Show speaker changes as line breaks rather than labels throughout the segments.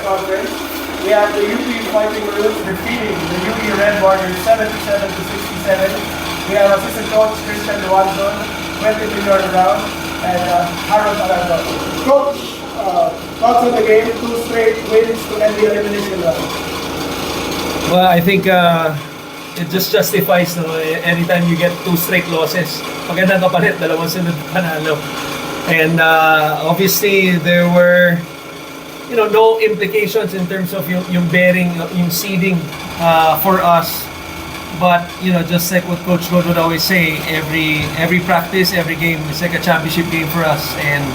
conference. We have the UP Fighting Rouge defeating the UP Red Warriors 77-67. We have Assistant Coach Christian Luanzon, 20 million round, and Harold Alonso. Coach, thoughts on the game? 2 straight wins to end the elimination round.
Well, I think it just justifies anytime you get 2 straight losses. Maganda ka palit, 2 sunod panalo. And obviously there were no implications in terms of yung bearing, yung seeding for us. But just like what Coach God would always say, every practice, every game is like a championship game for us, and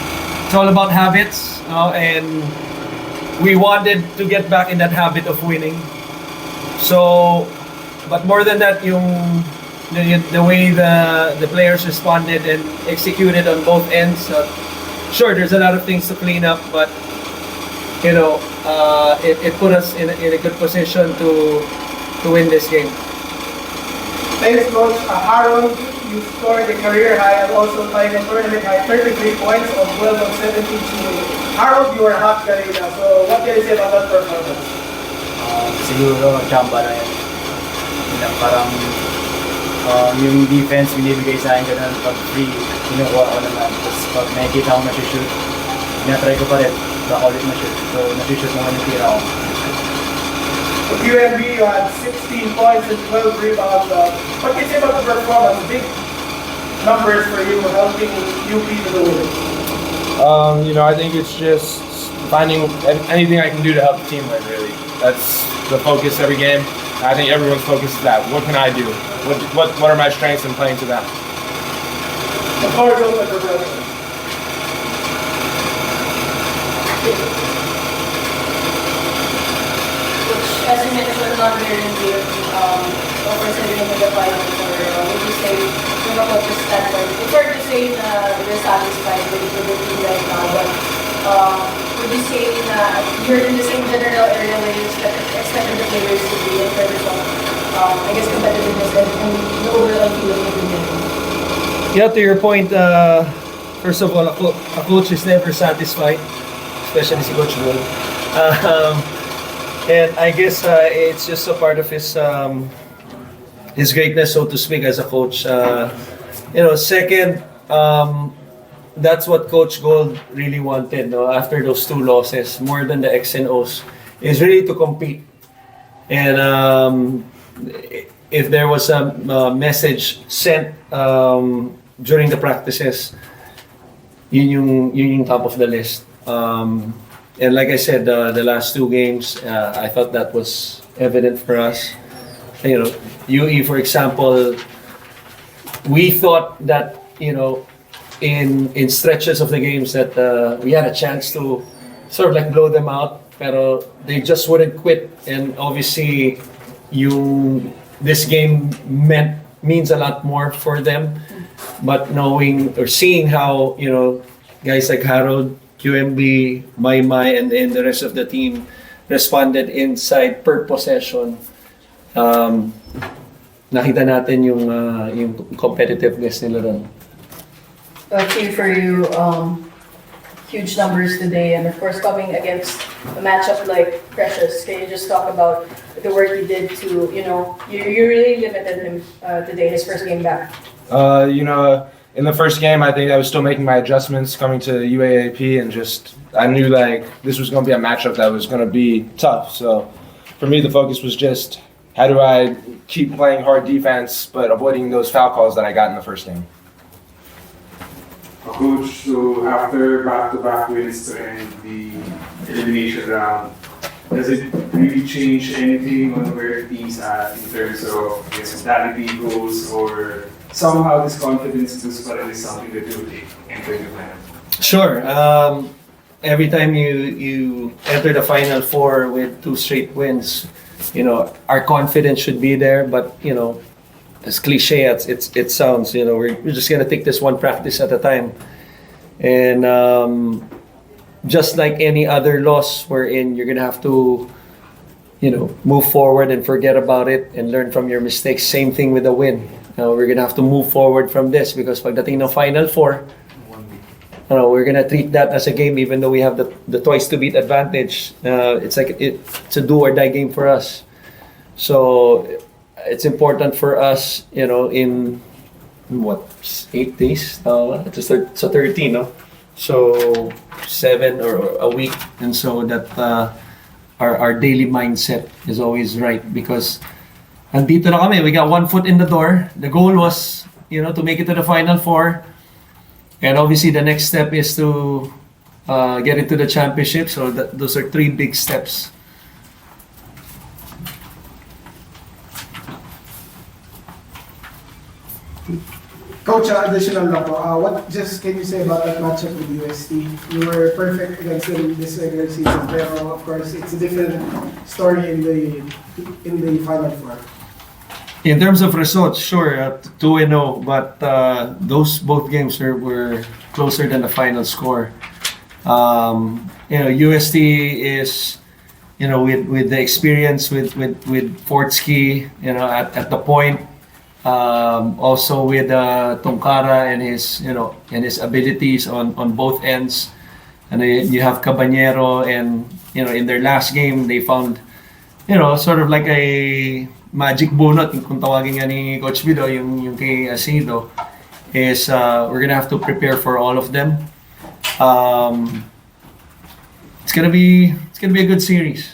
it's all about habits. And we wanted to get back in that habit of winning. So, but more than that, the way the players responded and executed on both ends. Sure, there's a lot of things to clean up, but it put us in a good position to win this game.
Thanks, Coach. Harold, you scored a career high and also tied a tournament high 33 points on 12 of 17 shooting. Harold, you were hot kanina. So, what can you say about that performance?
Siguro, chamba na yan. Parang yung defense binibigay sa akin ganun, pag free, kinukuha ko naman. Tapos pag nakikita ko na-shoot, tinatry ko pa rin. Baka ulit na-shoot. So, na-shoot naman yung tira ko.
With UMB, you had 16 points and 12 rebounds. What can you say about the performance? Big numbers for you, helping UP to the win.
I think it's just finding anything I can do to help the team win, really. That's the focus every game. I think everyone's focus is that. What can I do? What are my strengths in playing to that?
The floor is open for questions.
As you mentioned, not very clear, over 7 in the finals, or would you say, from a coach's standpoint, it's hard to say na they're satisfied with the team right now, but would you say na you're in the same general area where you expected the players to be in terms of, I guess, competitiveness and the overall feeling of the game?
Yeah, to your point, first of all, a coach is never satisfied, especially si Coach Bull. And I guess it's just a part of his greatness, so to speak, as a coach. Second, that's what Coach Gold really wanted after those 2 losses, more than the X and O's, is really to compete. And if there was a message sent during the practices, yun yung top of the list. And like I said, the last 2 games, I thought that was evident for us. UE, for example, we thought that, in stretches of the games that we had a chance to sort of like blow them out, pero they just wouldn't quit. And obviously, this game means a lot more for them. But knowing or seeing how, guys like Harold, QMB, Maymay, and the rest of the team responded inside per possession, nakita natin yung competitiveness nila doon.
Key for you, huge numbers today, and of course coming against a matchup like Precious. Can you just talk about the work you did to, you really limited him today, his first game back?
In the first game, I think I was still making my adjustments coming to UAAP, and I knew this was going to be a matchup that was going to be tough. So for me, the focus was just how do I keep playing hard defense but avoiding those foul calls that I got in the first game.
Coach, so after back-to-back wins to end the elimination round, does it really change anything on where teams are in terms of mentality, goals, or somehow this confidence is something that you take into the plan?
Sure. Every time you enter the Final Four with 2 straight wins, our confidence should be there. But as cliche as it sounds, we're just gonna take this one practice at a time, and just like any other loss we're in, you're gonna have to, move forward and forget about it and learn from your mistakes. Same thing with a win. We're gonna have to move forward from this because pagdating ng Final Four, we're gonna treat that as a game, even though we have the twice to beat advantage. It's a do or die game for us. So it's important for us, in what 8 days? It's a 13, no? So 7 or a week, and so that our daily mindset is always right, because andito na kami. We got 1 foot in the door. The goal was, to make it to the Final Four. And obviously, the next step is to get into the championship. So those are 3 big steps.
Coach, additional lang po. What just can you say about that matchup with UST? You were perfect against them this regular season, pero of course it's a different story in the Final Four.
In terms of results, sure, 2-0, but those both games were closer than the final score. UST is, with the experience with Fortsky, at the point. Also with Tongkara and his abilities on both ends, and you have Caballero, and in their last game they found sort of like a magic bunot, kung tawagin nga ni Coach Bido, yung kay Asido, is we're gonna have to prepare for all of them. It's gonna be a good series.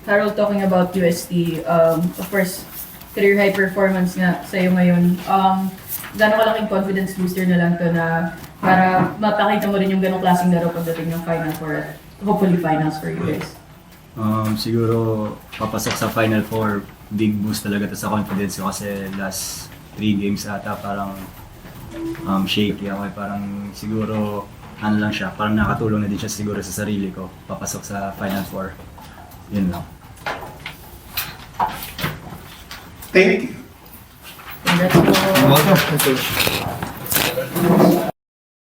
Harold, talking about UST, of course, career high performance nga sa'yo ngayon. Gano'ng kalaking confidence booster na lang to na para mapakita mo rin yung gano'ng klaseng laro pagdating ng Final Four at hopefully finals for you guys?
Siguro papasok sa Final Four, big boost talaga to sa confidence ko, kasi last 3 games ata parang shaky ako. Parang siguro lang siya, parang nakatulong na din siya siguro sa sarili ko papasok sa Final Four. Yun lang.
Thank you.
Congrats po.
Welcome.